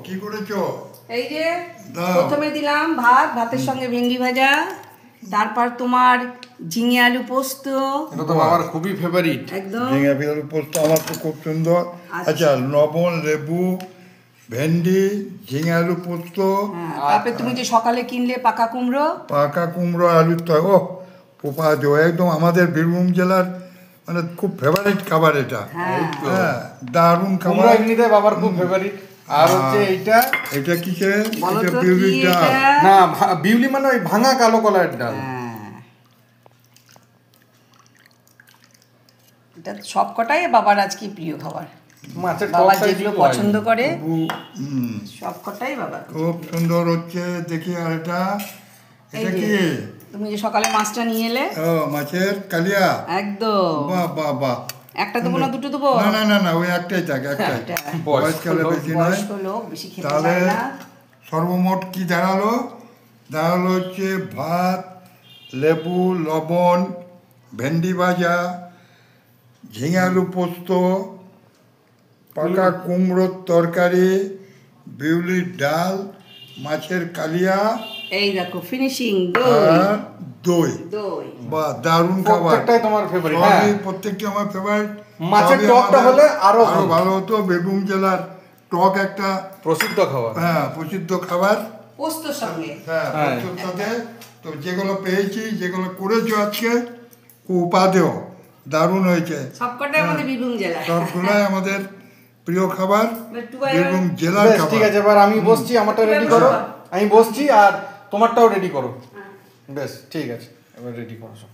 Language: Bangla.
কি করেছো? এই যে প্রথমে দিলাম ভাত, ভাতের সঙ্গে ভেঙ্গি ভাজা, তারপর তোমার ঝিঙে আলু পোস্ত। এটা তো আমার খুবই ফেভারিট। একদম ঝিঙে আলু পোস্ত আমার তো খুব সুন্দর। আচ্ছা, লবণ, লেবু, ভেন্ডি, ঝিঙে আলু পোস্ত। তারপরে তুমি যে সকালে কিনলে পাকা কুমড়ো, আলুর তো পোপা দেওয়া একদম আমাদের বীরভূম জেলার মানে খুব ফেভারিট খাবার এটা। হ্যাঁ, দারুণ খাবার। এমনিতে বাবার খুব ফেভারিট। আর হচ্ছে এটা কিসের? বলো এটা তো বিউলির কি ডাল। এটা? না, বিউলি মানে ওই ভাঙা কালো কলার ডাল। এটা সবকটাই বাবার আজকে প্রিয় খাবার। মাছের বাবা টকটাই যেগুলো শুধু পছন্দ করে হুম, সবকটাই বাবার। খুব সুন্দর হচ্ছে। দেখি আর এটা এই কি? যে তুমি যে সকালে মাছটা নিয়ে এলে, ও, মাছের কালিয়া। একদম। বাহ বাহ বাহ। একটা দেবো না দুটো দেবো? না, ওই একটাই থাক, একটাই। একটা। বয়সকালে বেশি নয়। বয়স্ক লোক বেশি খেতে তাহলে চায় না। সর্বমোট কি দাঁড়ালো? হচ্ছে ভাত, লেবু, লবণ, ভেন্ডি ভাজা, ঝিঙে আলু পোস্ত, পাকা কুমড়োর তরকারি, বিউলির ডাল, মাছের কালিয়া এই দেখো ফিনিশিং দই। আর দই। দই বা দারুণ খাবার। প্রত্যেকটাই তোমার ফেভারিট। প্রত্যেকটি আমার ফেভারিট। মাছের টকটা হলে আরো ভালো হতো। বীরভূম জেলার টক একটা প্রসিদ্ধ খাবার। হ্যাঁ, প্রসিদ্ধ খাবার। পোস্তর সঙ্গে। হ্যাঁ, পোস্তর সাথে। তো যেগুলো পেয়েছি, যেগুলো করেছো আজকে, খুব উপাদেয়, দারুণ হয়েছে। সবকটাই আমাদের বীরভূম জেলা। সবগুলাই আমাদের প্রিয় খাবার, বীরভূম জেলার খাবার। ঠিক আছে, এবার আমি বসছি, আমারটা রেডি করো। আমি বসছি আর তোমারটাও রেডি করো। বেশ, ঠিক আছে, এবার রেডি করো সব।